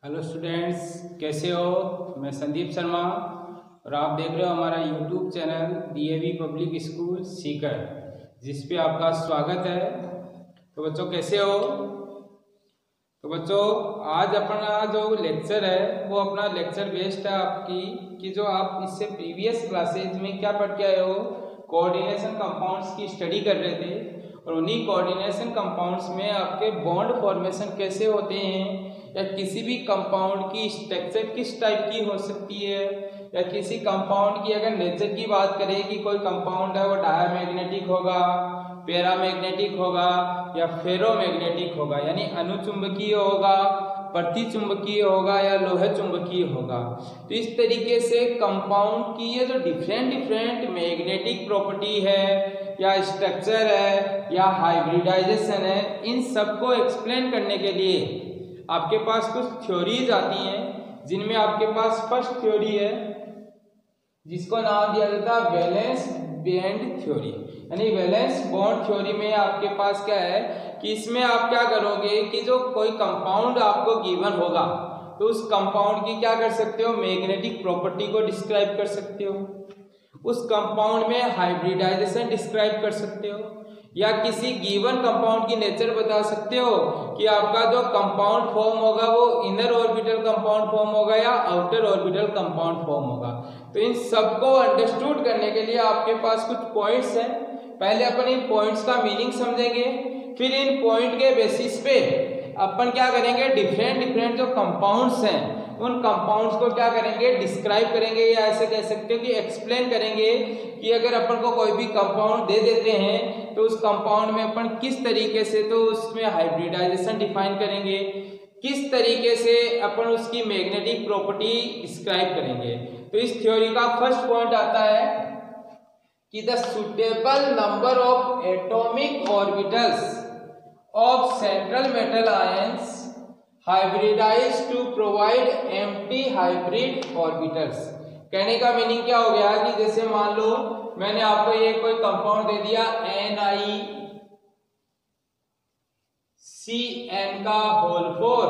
Hello students, कैसे हो। मैं संदीप शर्मा और आप देख रहे हो हमारा YouTube channel DAV public school Sikar, जिस पे आपका स्वागत है। तो बच्चों कैसे हो। तो बच्चों आज अपना जो लेक्चर है वो अपना लेक्चर बेस्ड है आपकी कि जो आप इससे प्रीवियस क्लासेज में क्या पढ़ के आए हो, कोऑर्डिनेशन कंपाउंड्स की स्टडी कर रहे थे। और उन्हीं कोऑर्डिनेशन कंपाउंड्स में आपके बॉन्ड फॉर्मेशन कैसे होते हैं, या किसी भी कंपाउंड की स्ट्रक्चर किस टाइप की हो सकती है, या किसी कंपाउंड की अगर नेचर की बात करें कि कोई कंपाउंड है वो डायमैग्नेटिक होगा, पैरामैग्नेटिक होगा या फेरोमैग्नेटिक होगा, यानी अनुचुंबकीय होगा, प्रतिचुंबकीय होगा या लोहे चुंबकीय होगा। तो इस तरीके से कंपाउंड की ये जो डिफरेंट मैग्नेटिक प्रॉपर्टी है या स्ट्रक्चर है या हाइब्रिडाइजेशन है, इन सबको एक्सप्लेन करने के लिए आपके पास कुछ थ्योरीज आती हैं, जिनमें आपके पास फर्स्ट थ्योरी है जिसको नाम दिया जाता है वैलेंस बैंड थ्योरी, यानी वैलेंस बॉन्ड थ्योरी में आपके पास क्या है कि इसमें आप क्या करोगे कि जो कोई कंपाउंड आपको गिवन होगा तो उस कंपाउंड की क्या कर सकते हो, मैग्नेटिक प्रॉपर्टी को डिस्क्राइब कर सकते हो, उस कंपाउंड में हाइब्रिडाइजेशन डिस्क्राइब कर सकते हो, या किसी गिवन कंपाउंड की नेचर बता सकते हो कि आपका जो कंपाउंड फॉर्म होगा वो इनर ऑर्बिटल कंपाउंड फॉर्म होगा या आउटर ऑर्बिटल कंपाउंड फॉर्म होगा। तो इन सबको अंडरस्टूड करने के लिए आपके पास कुछ पॉइंट्स हैं। पहले अपन इन पॉइंट्स का मीनिंग समझेंगे, फिर इन पॉइंट के बेसिस पे अपन क्या करेंगे, डिफरेंट जो कंपाउंड्स हैं उन कंपाउंड्स को क्या करेंगे, डिस्क्राइब करेंगे, या ऐसे कह सकते हो कि एक्सप्लेन करेंगे कि अगर अपन को कोई भी कंपाउंड दे देते हैं तो उस कंपाउंड में अपन किस तरीके से तो उसमें हाइब्रिडाइजेशन डिफाइन करेंगे, किस तरीके से अपन उसकी मैग्नेटिक प्रॉपर्टी डिस्क्राइब करेंगे। तो इस थ्योरी का फर्स्ट पॉइंट आता है कि the suitable number of atomic orbitals of central metal ions hybridise to provide empty hybrid orbitals. कहने का मीनिंग क्या हो गया कि जैसे मान लो मैंने आपको ये कोई कंपाउंड दे दिया NiCN का होल 4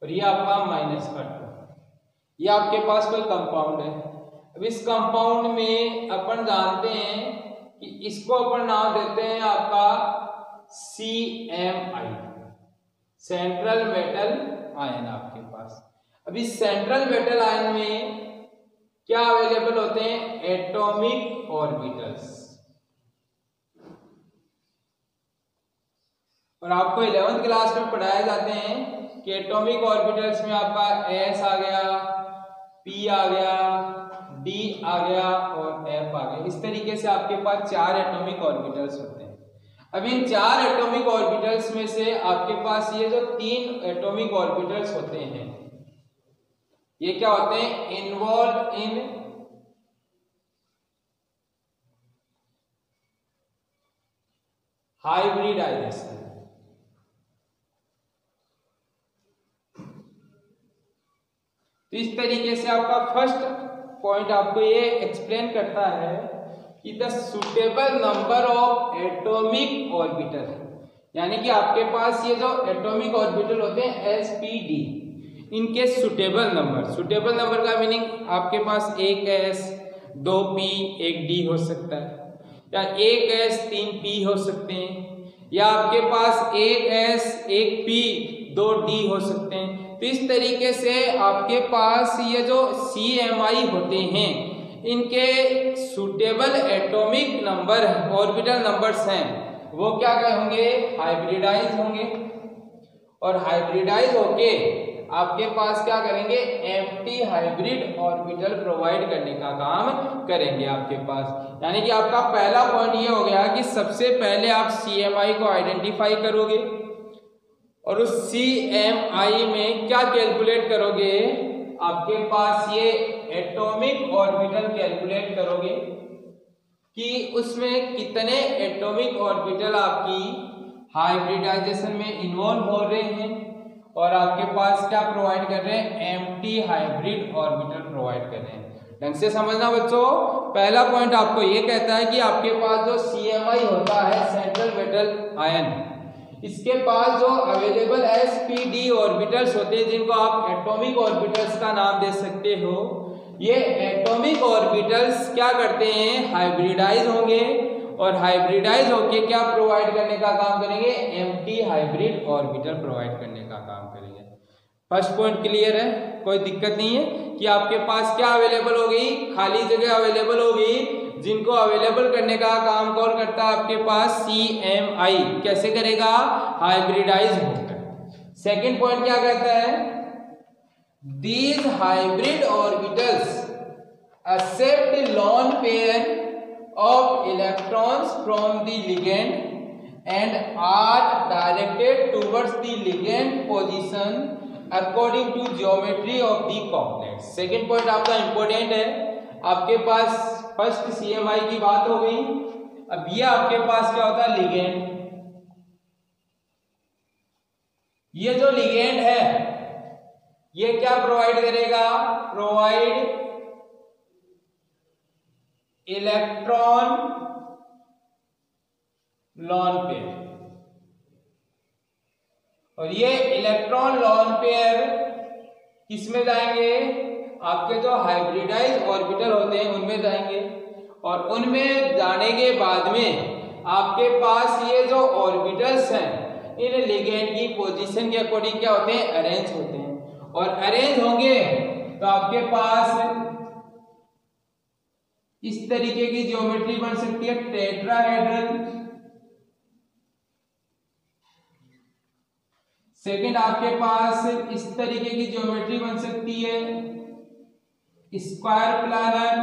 और ये आपका -2, ये आपके पास कोई कंपाउंड है। अब इस कंपाउंड में अपन जानते हैं कि इसको अपन नाम देते हैं आपका CMI, सेंट्रल मेटल आयन आपके पास। अब इस सेंट्रल मेटल आयन में क्या अवेलेबल होते हैं, एटॉमिक ऑर्बिटल्स। और आपको 11th क्लास में पढ़ाए जाते हैं कि एटॉमिक ऑर्बिटल्स में आपका S आ गया, P आ गया, D आ गया और F आ गया। इस तरीके से आपके पास 4 एटॉमिक ऑर्बिटल्स होते हैं। अब इन 4 एटॉमिक ऑर्बिटल्स में से आपके पास ये जो 3 एटॉमिक ऑर्बिटल्स होते हैं ये क्या होते हैं, इन्वॉल्व इन हाइब्रिडाइजेशन। तो इस तरीके से आपका फर्स्ट पॉइंट आपको ये एक्सप्लेन करता है कि the suitable number of atomic orbital, यानी कि आपके पास ये जो एटॉमिक ऑर्बिटल होते हैं SPD, इनके सुटेबल नंबर का मीनिंग आपके पास 1s 2p 1d हो सकता है, या 1s 3p हो सकते हैं, या आपके पास 1s 1p 2d हो सकते हैं। तो इस तरीके से आपके पास ये जो CMI होते हैं इनके suitable atomic number orbital numbers हैं वो क्या होंगे, हाइब्रिडाइज होंगे, और हाइब्रिडाइज होके आपके पास क्या करेंगे, एम्प्टी हाइब्रिड ऑर्बिटल प्रोवाइड करने का काम करेंगे आपके पास। यानी कि आपका पहला पॉइंट ये हो गया कि सबसे पहले आप CMI को आइडेंटिफाई करोगे और उस CMI में क्या कैलकुलेट करोगे, आपके पास ये एटॉमिक ऑर्बिटल कैलकुलेट करोगे कि उसमें कितने एटॉमिक ऑर्बिटल आपकी हाइब्रिडाइजेशन में इन्वॉल्व हो रहे हैं, और आपके पास क्या प्रोवाइड कर रहे हैं, एम्प्टी हाइब्रिड ऑर्बिटल प्रोवाइड कर रहे हैं। ढंग से समझना बच्चों, पहला पॉइंट आपको ये कहता है कि आपके पास जो CMI होता है सेंट्रल मेटल आयन, इसके पास जो अवेलेबल sp-d ऑर्बिटल्स होते हैं, जिनको आप एटॉमिक ऑर्बिटल्स का नाम दे सकते हो, ये एटॉमिक ऑर्बिटल्स क्या करते हैं, हाइब्रिडाइज होंगे और हाइब्रिडाइज होके क्या प्रोवाइड करने का काम करेंगे, एम्प्टी हाइब्रिड ऑर्बिटल प्रोवाइड करने का काम करेंगे। फर्स्ट पॉइंट क्लियर है, कोई दिक्कत नहीं है कि आपके पास क्या अवेलेबल हो गई, खाली जगह अवेलेबल हो गई, जिनको अवेलेबल करने का काम कौन करता है, आपके पास CMI कैसे करेगा, हाइब्रिडाइज होकर। सेकंड पॉइंट क्या कहता है, these hybrid orbitals accept lone pair of electrons from the ligand and are directed towards the ligand position according to geometry of the complex। Second point आपका इंपॉर्टेंट है, आपके पास first CMI की बात हो गई, अब ये आपके पास क्या होता है, लिगेंड। ये जो लिगेंड है ये क्या प्रोवाइड करेगा, प्रोवाइड इलेक्ट्रॉन लॉन पेयर, और ये इलेक्ट्रॉन लॉन पेयर किसमें जाएंगे, आपके जो हाइब्रिडाइज ऑर्बिटल होते हैं उनमें जाएंगे, और उनमें जाने के बाद में आपके पास ये जो ऑर्बिटल्स हैं इन लिगेंड की पोजीशन के अकॉर्डिंग क्या होते हैं, अरेंज होते हैं, और अरेंज होंगे तो आपके पास इस तरीके की ज्योमेट्री बन सकती है, टेट्राहेड्रल। सेकंड आपके पास इस तरीके की ज्योमेट्री बन सकती है, स्क्वायर प्लानर,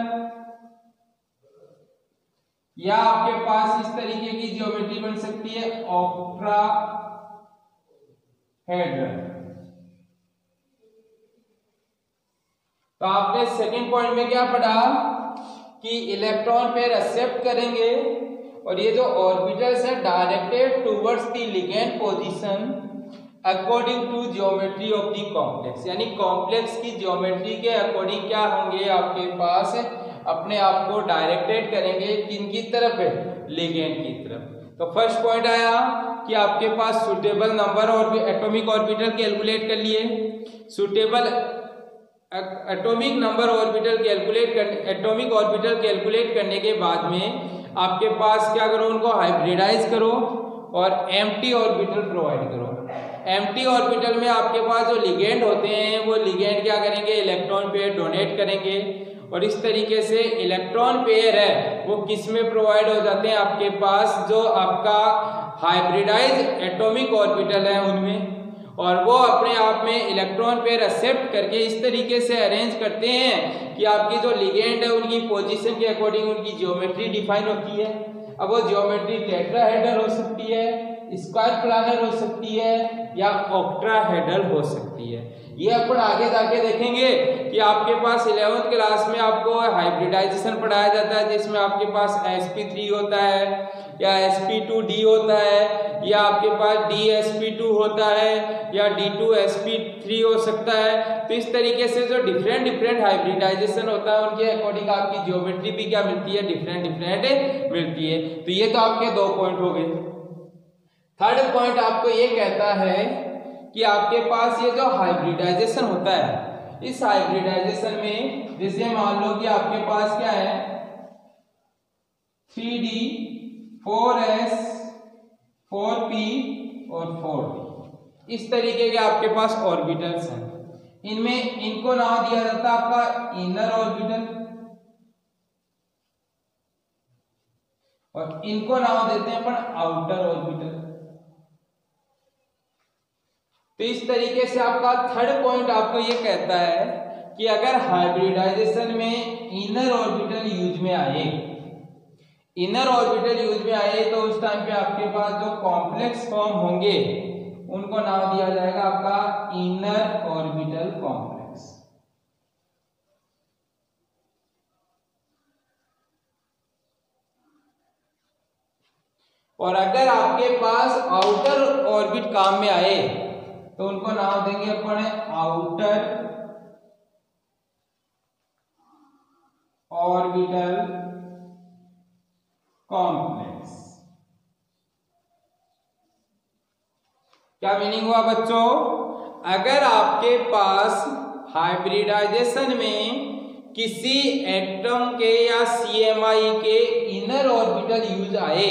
या आपके पास इस तरीके की ज्योमेट्री बन सकती है, ऑक्टाहेड्रल। तो आपने सेकंड पॉइंट में क्या पढ़ा कि इलेक्ट्रॉन पेयर एक्सेप्ट करेंगे और ये जो ऑर्बिटल्स है directed towards the ligand position according to geometry of the complex, यानी कॉम्प्लेक्स की ज्योमेट्री के अकॉर्डिंग क्या होंगे, आपके पास अपने आप को डायरेक्टेड करेंगे किनकी तरफ है, लिगेंड की तरफ। तो फर्स्ट पॉइंट आया कि आपके पास सुटेबल नंबर और एटॉमिक ऑर्बिटल कैलकुलेट कर लिए, suitable atomic number orbital atomic orbital calculate करने के बाद में आपके पास क्या करो, उनको हाइब्रिडाइज करो और एम्प्टी ऑर्बिटल प्रोवाइड करो। एम्प्टी ऑर्बिटल में आपके पास जो लिगेंड होते हैं वो लिगेंड क्या करेंगे, इलेक्ट्रॉन पेयर डोनेट करेंगे, और इस तरीके से इलेक्ट्रॉन पेयर है वो किस में प्रोवाइड हो जाते हैं, आपके पास जो आपका हाइब्रिडाइज एटॉमिक ऑर्बिटल है उनमें, और वो अपने आप में इलेक्ट्रॉन पेयर एक्सेप्ट करके इस तरीके से अरेंज करते हैं कि आपकी जो लिगेंड है उनकी पोजीशन के अकॉर्डिंग उनकी ज्योमेट्री डिफाइन होती है। अब वो ज्योमेट्री टेट्राहेड्रल हो सकती है, स्क्वायर प्लानर हो सकती है, या ऑक्टाहेड्रल हो सकती है। ये अपन आगे जाके देखेंगे कि आपके पास 11th क्लास में आपको हाइब्रिडाइजेशन पढ़ाया जाता है, जिसमें आपके पास sp3 होता है या sp2d होता है, या आपके पास dsp2 होता है या d2sp3 हो सकता है। तो इस तरीके से जो डिफरेंट हाइब्रिडाइजेशन होता है उनके अकॉर्डिंग आपकी ज्योमेट्री भी क्या मिलती है, डिफरेंट मिलती है। तो ये तो आपके 2 पॉइंट हो गए। थर्ड पॉइंट आपको ये कहता है कि आपके पास ये जो हाइब्रिडाइजेशन होता है, इस हाइब्रिडाइजेशन में जैसे मान लो कि आपके पास क्या है 3d 4s 4p और 4d, इस तरीके के आपके पास ऑर्बिटल्स हैं। इनमें इनको नाम दिया जाता है आपका इनर ऑर्बिटल, और इनको नाम देते हैं अपन आउटर ऑर्बिटल। तो इस तरीके से आपका थर्ड पॉइंट आपको ये कहता है कि अगर हाइब्रिडाइजेशन में इनर ऑर्बिटल यूज में आए, इनर ऑर्बिटल यूज में आए तो उस टाइम पे आपके पास जो कॉम्प्लेक्स फॉर्म होंगे उनको नाम दिया जाएगा आपका इनर ऑर्बिटल कॉम्प्लेक्स। और अगर आपके पास आउटर ऑर्बिट काम में आए तो उनको नाम देंगे अपन आउटर ऑर्बिटल कॉम्प्लेक्स। क्या मीनिंग हुआ बच्चों? अगर आपके पास हाइब्रिडाइजेशन में किसी एटम के या CMI के इनर ऑर्बिटल यूज आए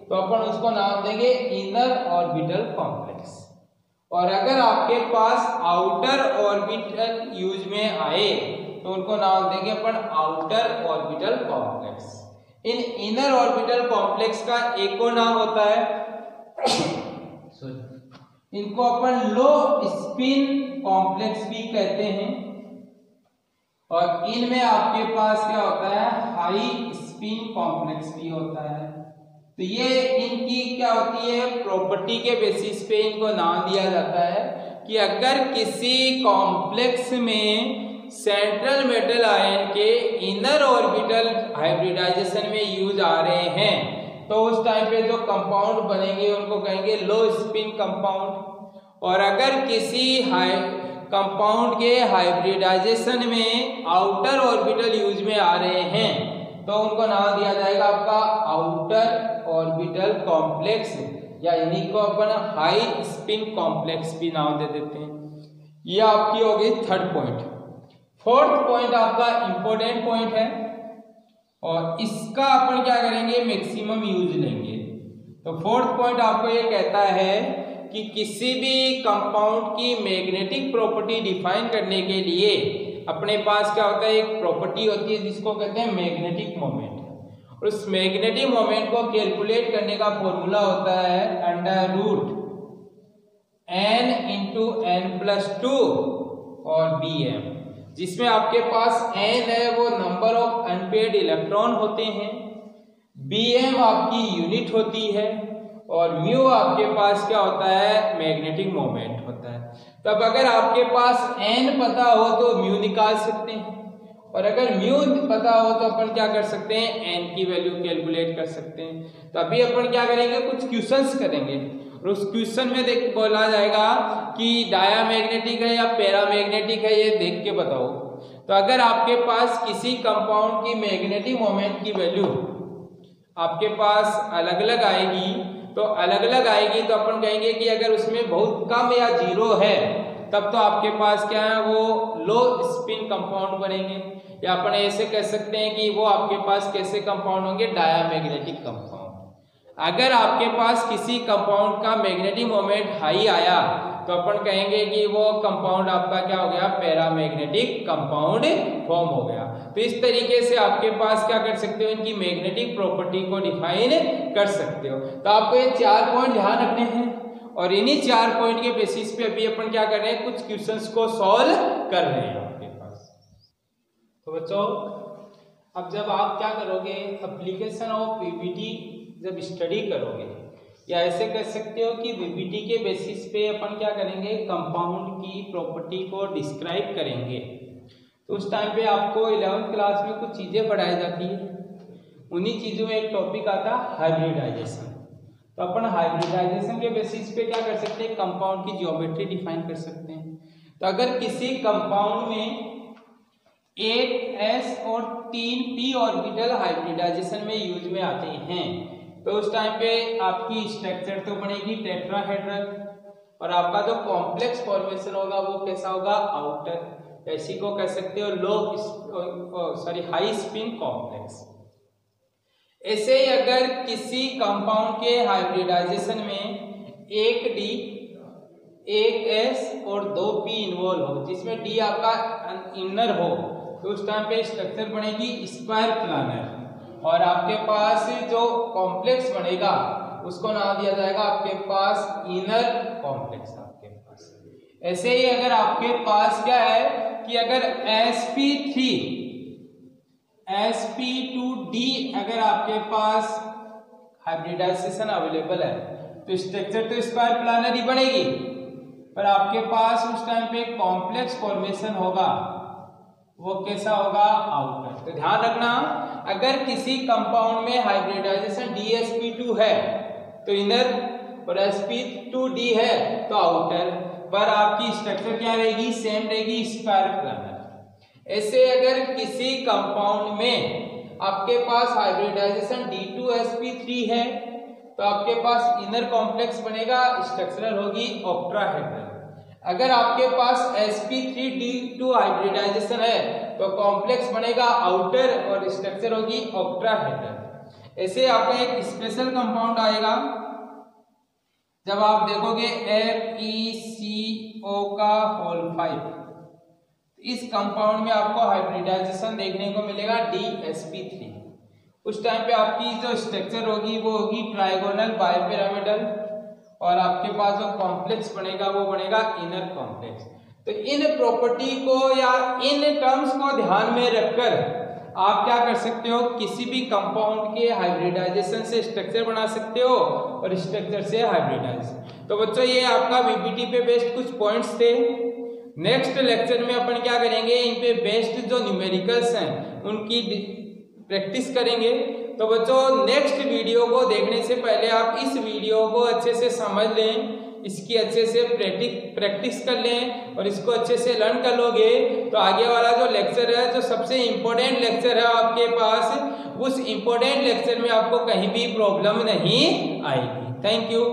तो अपन उसको नाम देंगे इनर ऑर्बिटल कॉम्प्लेक्स, और अगर आपके पास आउटर ऑर्बिटल यूज में आए तो उनको नाम देंगे अपन आउटर ऑर्बिटल कॉम्प्लेक्स। इन इनर ऑर्बिटल कॉम्प्लेक्स का एक और नाम होता है इनको अपन लो स्पिन कॉम्प्लेक्स भी कहते हैं, और इनमें आपके पास क्या होता है हाई स्पिन कॉम्प्लेक्स भी होता है। तो ये इनकी क्या होती है प्रॉपर्टी के बेसिस पे इनको नाम दिया जाता है कि अगर किसी कॉम्प्लेक्स में सेंट्रल मेटल आयन के इनर ऑर्बिटल हाइब्रिडाइजेशन में यूज आ रहे हैं तो उस टाइम पे जो कंपाउंड बनेंगे उनको कहेंगे लो स्पिन कंपाउंड। और अगर किसी कंपाउंड के हाइब्रिडाइजेशन में आउटर ऑर्बिटल यूज में आ रहे हैं तो उनको नाम दिया जाएगा आपका आउटर ऑर्बिटल कॉम्प्लेक्स, या इन्हीं को अपन हाई स्पिन कॉम्प्लेक्स भी नाम दे देते हैं। ये आपकी हो गई थर्ड पॉइंट। फोर्थ पॉइंट आपका इंपॉर्टेंट पॉइंट है और इसका अपन क्या करेंगे मैक्सिमम यूज लेंगे। तो फोर्थ पॉइंट आपको ये कहता है कि किसी भी कंपाउंड की मैग्नेटिक प्रॉपर्टी डिफाइन करने के लिए अपने पास क्या होता है एक प्रॉपर्टी होती है जिसको कहते हैं मैग्नेटिक मोमेंट, और उस मैग्नेटिक मोमेंट को कैलकुलेट करने का फॉर्मूला होता है under root n into n+2 और Bm, जिसमें आपके पास n है वो नंबर ऑफ अनपेयर्ड इलेक्ट्रॉन होते हैं, Bm आपकी यूनिट होती है और म्यू आपके पास क्या होता है मैग्नेटिक मोमेंट होता है। तब अगर आपके पास n पता हो तो म्यू निकाल सकते हैं, और अगर म्यू पता हो तो अपन क्या कर सकते हैं n की वैल्यू कैलकुलेट कर सकते हैं। तो अभी अपन क्या करेंगे कुछ क्वेश्चंस करेंगे और उस क्वेश्चन में देख बोला जाएगा कि डायामैग्नेटिक है या पैरामैग्नेटिक है ये देख के बताओ। तो अगर आपके पास किसी कंपाउंड की मैग्नेटिक मोमेंट की वैल्यू आपके पास अलग अलग आएगी तो अपन कहेंगे कि अगर उसमें बहुत कम या जीरो है तब तो आपके पास क्या है वो लो स्पिन कंपाउंड बनेंगे, या अपन ऐसे कह सकते हैं कि वो आपके पास कैसे कंपाउंड होंगे डायामैग्नेटिक कंपाउंड। अगर आपके पास किसी कंपाउंड का मैग्नेटिक मोमेंट हाई आया तो अपन कहेंगे कि वो कंपाउंड आपका क्या हो गया पैरामैग्नेटिक कंपाउंड फॉर्म हो गया। तो इस तरीके से आपके पास क्या कर सकते हो इनकी मैग्नेटिक प्रॉपर्टी को डिफाइन कर सकते हो। तो आपको ये 4 पॉइंट ध्यान रखने हैं और इन्हीं 4 पॉइंट के बेसिस पे अभी अपन क्या कर रहे हैं कुछ क्वेश्चंस को सॉल्व कर रहे हैं आपके पास। तो बच्चों अब जब आप क्या करोगे एप्लीकेशन ऑफ वीबीटी जब स्टडी करोगे, या ऐसे कह सकते हो कि वीबीटी के बेसिस पे अपन क्या करेंगे कंपाउंड की प्रॉपर्टी को डिस्क्राइब करेंगे, तो उस टाइम पे आपको 11th क्लास में कुछ चीजें पढ़ाई जाती है। उन्हीं चीजों में एक टॉपिक आता है हाइब्रिडाइजेशन। तो अपन हाइब्रिडाइजेशन के बेसिस पे क्या कर सकते हैं कंपाउंड की ज्योमेट्री डिफाइन कर सकते हैं। तो अगर किसी कंपाउंड में 8 s और 3 p ऑर्बिटल हाइब्रिडाइजेशन में यूज में आते हैं तो उस टाइम पे आपकी स्ट्रक्चर तो बनेगी टेट्राहेड्रल, और आपका जो कॉम्प्लेक्स फॉर्मेशन होगा वो कैसा होगा आउटर, इसी को कह सकते हो हाई स्पिन कॉम्प्लेक्स। ऐसे ही अगर किसी कंपाउंड के हाइब्रिडाइजेशन में 1 d 1 s और 2 p इन्वॉल्व हो जिसमें d आपका इनर हो तो उस टाइम पे स्ट्रक्चर बनेगी स्क्वायर प्लानर, और आपके पास जो कॉम्प्लेक्स बनेगा उसको नाम दिया जाएगा आपके पास इनर कॉम्प्लेक्स आपके पास। ऐसे ही अगर आपके पास क्या है कि अगर sp2d अगर आपके पास हाइब्रिडाइजेशन अवेलेबल है तो स्ट्रक्चर तो स्क्वायर प्लानर ही बनेगी, पर आपके पास उस टाइम पे कॉम्प्लेक्स फॉर्मेशन होगा वो कैसा होगा आउटर। तो ध्यान रखना अगर किसी कंपाउंड में हाइब्रिडाइजेशन dsp2 है तो इनर और sp2d है तो आउटर, पर आपकी स्ट्रक्चर क्या रहेगी सेम रहेगी स्क्वायर प्लानर। ऐसे अगर किसी कंपाउंड में आपके पास हाइब्रिडाइजेशन d2sp3 है तो आपके पास इनर कॉम्प्लेक्स बनेगा, स्ट्रक्चरल होगी ऑक्टाहेड्रल। अगर आपके पास sp3d2 हाइब्रिडाइजेशन है तो कॉम्प्लेक्स बनेगा आउटर और स्ट्रक्चर होगी ऑक्टाहेड्रल। ऐसे आपका एक स्पेशल कंपाउंड आएगा जब आप देखोगे FeCO का होल 5, इस कंपाउंड में आपको हाइब्रिडाइजेशन देखने को मिलेगा DsP3। उस टाइम पे आपकी जो स्ट्रक्चर होगी वो होगी ट्राइगोनल बाइपिरामिडल और आपके पास जो कॉम्प्लेक्स बनेगा वो बनेगा इनर कॉम्प्लेक्स। तो इन प्रॉपर्टी को या इन टर्म्स को ध्यान में रखकर आप क्या कर सकते हो, किसी भी कंपाउंड के हाइब्रिडाइजेशन से स्ट्रक्चर बना सकते हो और स्ट्रक्चर से हाइब्रिडाइजेशन। तो बच्चों ये आपका वीपीटी पे बेस्ड कुछ पॉइंट्स थे। नेक्स्ट लेक्चर में अपन क्या करेंगे, इन पे बेस्ड जो न्यूमेरिकल्स हैं उनकी प्रैक्टिस करेंगे। तो बच्चों नेक्स्ट वीडियो को देखने से पहले आप इस वीडियो को अच्छे से समझ लें, इसकी अच्छे से प्रैक्टिस कर लें और इसको अच्छे से लर्न कर लोगे तो आगे वाला जो लेक्चर है, जो सबसे इम्पोर्टेंट लेक्चर है आपके पास, उस इम्पोर्टेंट लेक्चर में आपको कहीं भी प्रॉब्लम नहीं आएगी। Thank you.